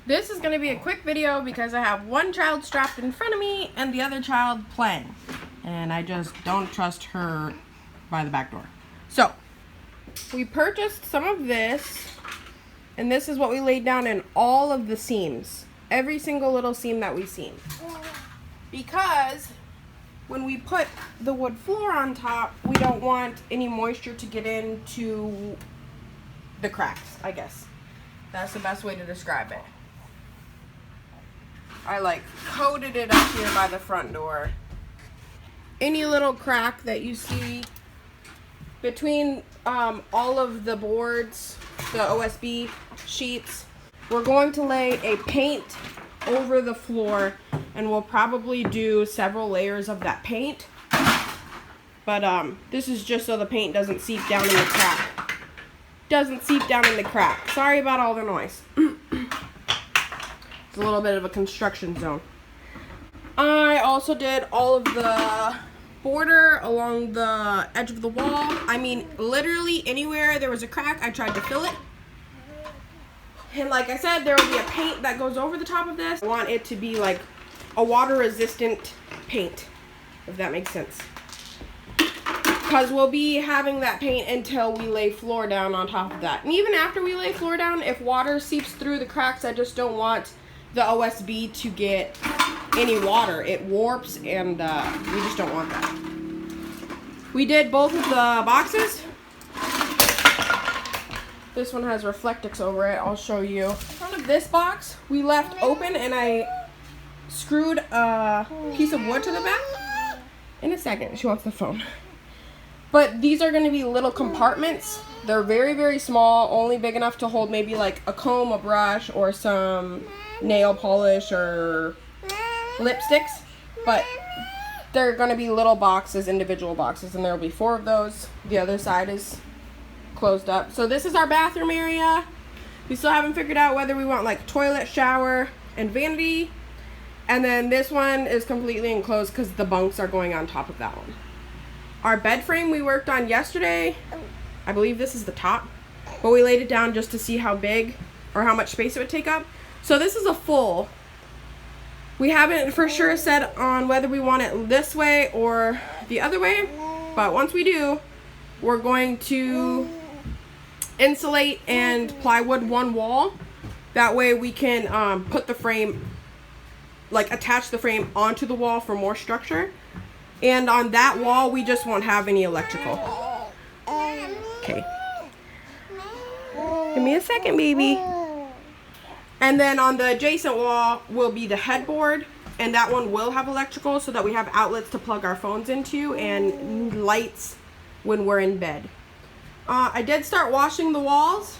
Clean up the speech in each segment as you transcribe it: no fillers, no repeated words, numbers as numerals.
This is going to be a quick video because I have one child strapped in front of me and the other child playing. And I just don't trust her by the back door. So, we purchased some of this, and this is what we laid down in all of the seams. Every single little seam that we seam. Because when we put the wood floor on top, we don't want any moisture to get into the cracks, I guess. That's the best way to describe it. I coated it up here by the front door. Any little crack that you see between all of the boards, the OSB sheets, we're going to lay a paint over the floor, and we'll probably do several layers of that paint. But this is just so the paint doesn't seep down in the crack. Sorry about all the noise. It's a little bit of a construction zone. I also did all of the border along the edge of the wall. I mean, literally anywhere there was a crack, I tried to fill it. And like I said, there will be a paint that goes over the top of this. I want it to be like a water-resistant paint, if that makes sense. Because we'll be having that paint until we lay floor down on top of that. And even after we lay floor down, if water seeps through the cracks, I just don't want the OSB to get any water. It warps, and we just don't want that. We did both of the boxes. This one has Reflectix over it. I'll show you. In front of this box, we left open, and I screwed a piece of wood to the back. In a second, she wants the phone. But these are going to be little compartments. They're very, very small, only big enough to hold maybe like a comb, a brush, or some nail polish or lipsticks. But they're going to be little boxes, individual boxes, and there will be 4 of those. The other side is closed up. So this is our bathroom area. We still haven't figured out whether we want like toilet, shower, and vanity. And then this one is completely enclosed because the bunks are going on top of that one. Our bed frame we worked on yesterday. I believe this is the top, but we laid it down just to see how big or how much space it would take up. So this is a full. We haven't for sure set on whether we want it this way or the other way, but once we do, we're going to insulate and plywood one wall. That way we can put the frame, like attach the frame onto the wall for more structure. And on that wall, we just won't have any electrical. Okay. Give me a second, baby. And then on the adjacent wall will be the headboard, and that one will have electrical so that we have outlets to plug our phones into and lights when we're in bed. I did start washing the walls.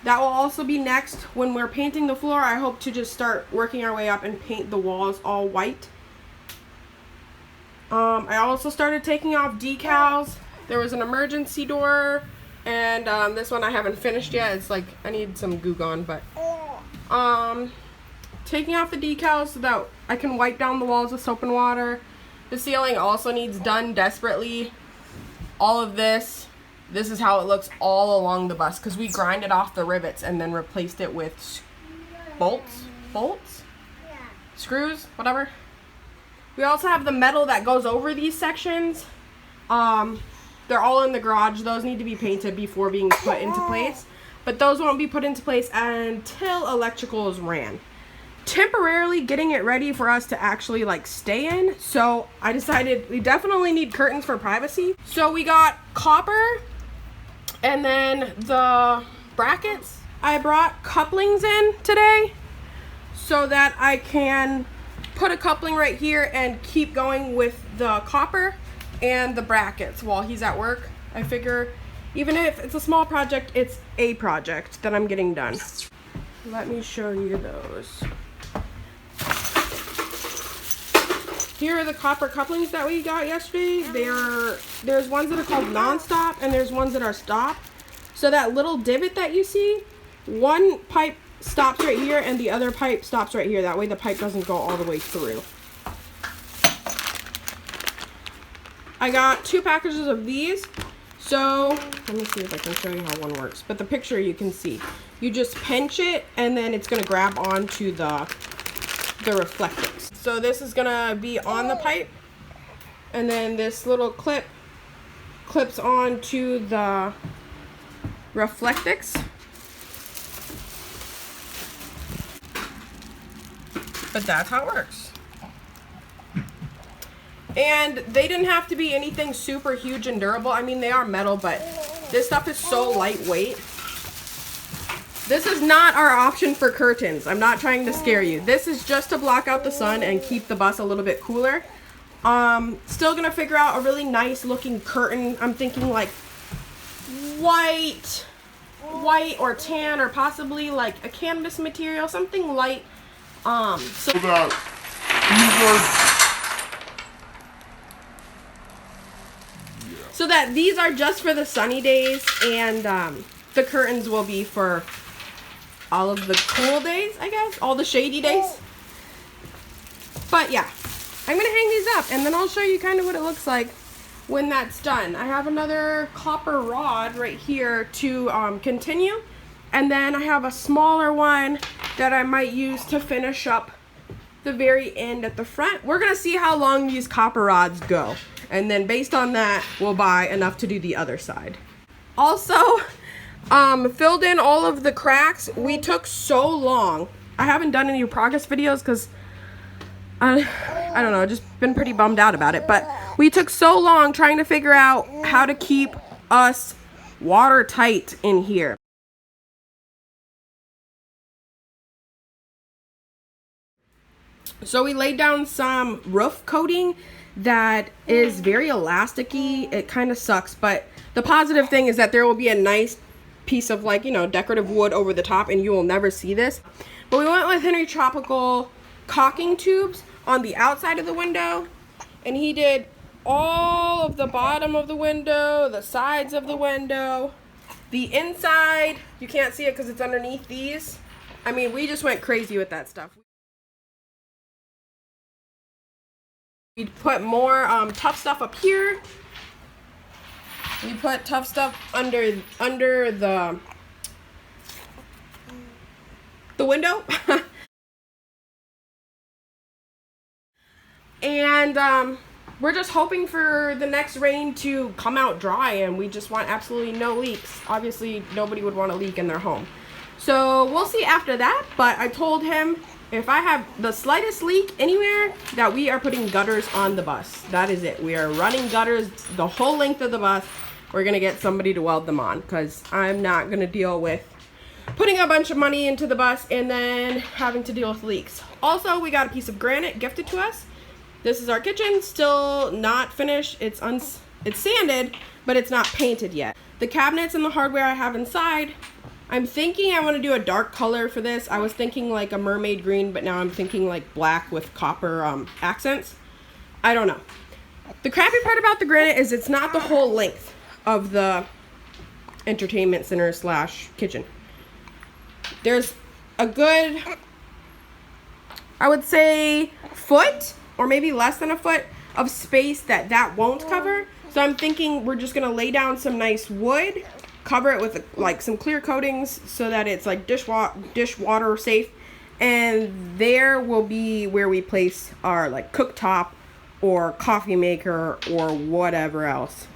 That will also be next. When we're painting the floor, I hope to just start working our way up and paint the walls all white. I also started taking off decals. There was an emergency door, and this one I haven't finished yet. It's like I need some Goo Gone, but taking off the decals so that I can wipe down the walls with soap and water. The ceiling also needs done desperately. All of this is how it looks all along the bus because we grinded off the rivets and then replaced it with bolts, screws, whatever. We also have the metal that goes over these sections. They're all in the garage. Those need to be painted before being put into place. But those won't be put into place until electrical is ran. Temporarily getting it ready for us to actually stay in. So I decided we definitely need curtains for privacy. So we got copper and then the brackets. I brought couplings in today so that I can put a coupling right here and keep going with the copper and the brackets while he's at work. I figure even if it's a small project, it's a project that I'm getting done. Let me show you those. Here are the copper couplings that we got yesterday. There's ones that are called non-stop and there's ones that are stop. So that little divot that you see, one pipe stops right here and the other pipe stops right here. That way the pipe doesn't go all the way through. I got 2 packages of these. So let me see if I can show you how one works. But the picture you can see. you just pinch it and then it's gonna grab onto the Reflectix. So this is gonna be on the pipe, and then this little clip clips onto the Reflectix. But that's how it works. And they didn't have to be anything super huge and durable. I mean, they are metal, but this stuff is so lightweight. This is not our option for curtains. I'm not trying to scare you. This is just to block out the sun and keep the bus a little bit cooler. Still gonna figure out a really nice looking curtain. I'm thinking like white or tan, or possibly like a canvas material, something light. So that these are just for the sunny days, and the curtains will be for all of the cool days, I guess, all the shady days. But yeah, I'm gonna hang these up and then I'll show you kind of what it looks like when that's done. I have another copper rod right here to continue, and then I have a smaller one that I might use to finish up the very end at the front. We're gonna see how long these copper rods go, and then based on that we'll buy enough to do the other side. Also, filled in all of the cracks. We took so long. I haven't done any progress videos because I don't know, just been pretty bummed out about it, but we took so long trying to figure out how to keep us watertight in here. So we laid down some roof coating that is very elasticy. It kind of sucks, but the positive thing is that there will be a nice piece of, like, you know, decorative wood over the top, and you will never see this. But we went with Henry Tropical caulking tubes on the outside of the window, and he did all of the bottom of the window, the sides of the window, the inside. You can't see it because it's underneath these. I mean, we just went crazy with that stuff. We put more tough stuff up here. We put tough stuff under the window. And we're just hoping for the next rain to come out dry, and we just want absolutely no leaks. Obviously, nobody would want a leak in their home. So we'll see after that, but I told him if I have the slightest leak anywhere, that we are putting gutters on the bus. That is it. We are running gutters the whole length of the bus. We're gonna get somebody to weld them on, because I'm not gonna deal with putting a bunch of money into the bus and then having to deal with leaks. Also, we got a piece of granite gifted to us. This is our kitchen, still not finished. It's sanded, but it's not painted yet. The cabinets and the hardware I have inside, I'm thinking I want to do a dark color for this. I was thinking like a mermaid green, but now I'm thinking like black with copper accents. I don't know. The crappy part about the granite is it's not the whole length of the entertainment center slash kitchen. There's a good, I would say, foot or maybe less than a foot of space that won't cover. So I'm thinking we're just gonna lay down some nice wood, cover it with like some clear coatings so that it's like dishwater safe, and there will be where we place our like cooktop or coffee maker or whatever else.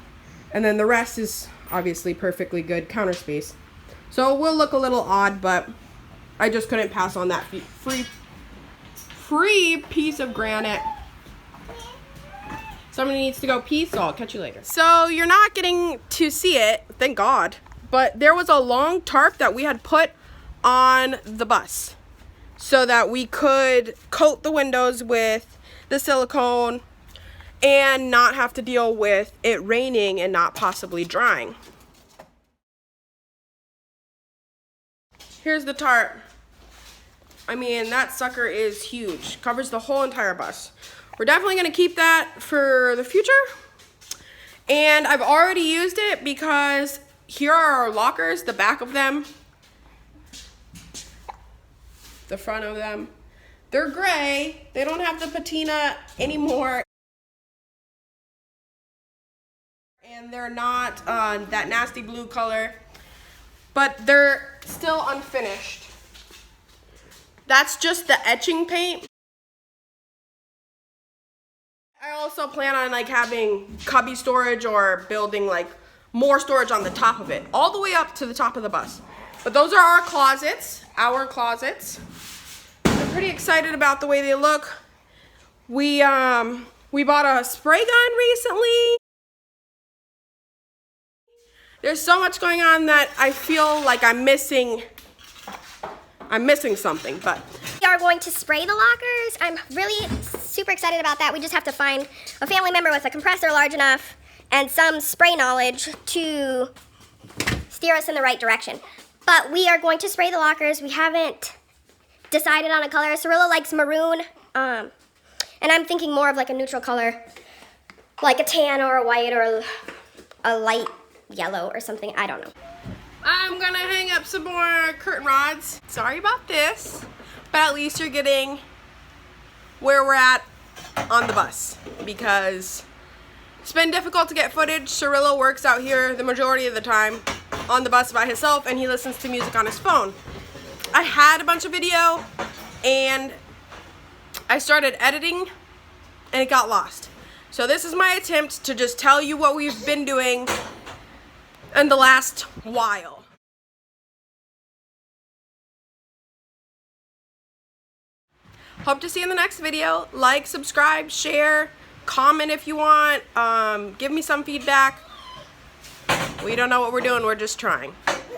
And then the rest is obviously perfectly good counter space. So it will look a little odd, but I just couldn't pass on that free piece of granite. Somebody needs to go pee, so I'll catch you later. So you're not getting to see it, thank God, but there was a long tarp that we had put on the bus so that we could coat the windows with the silicone and not have to deal with it raining and not possibly drying. Here's the tarp. I mean, that sucker is huge. Covers the whole entire bus. We're definitely gonna keep that for the future. And I've already used it because here are our lockers, the back of them, the front of them. They're gray. They don't have the patina anymore. And they're not that nasty blue color. but they're still unfinished. That's just the etching paint. I also plan on like having cubby storage or building like more storage on the top of it, all the way up to the top of the bus. But those are our closets, I'm pretty excited about the way they look. We bought a spray gun recently. There's so much going on that I feel like I'm missing something, but we are going to spray the lockers. I'm really super excited about that. We just have to find a family member with a compressor large enough and some spray knowledge to steer us in the right direction. But we are going to spray the lockers. We haven't decided on a color. Cirilla likes maroon, and I'm thinking more of like a neutral color, like a tan or a white or a light yellow or something. I don't know. I'm gonna hang up some more curtain rods. Sorry about this, but at least you're getting where we're at on the bus, because it's been difficult to get footage. Cirilla works out here the majority of the time on the bus by himself, and he listens to music on his phone. I had a bunch of video and I started editing and it got lost. So this is my attempt to just tell you what we've been doing in the last while. Hope to see you in the next video. Like, subscribe, share, comment if you want. Give me some feedback. We don't know what we're doing, we're just trying.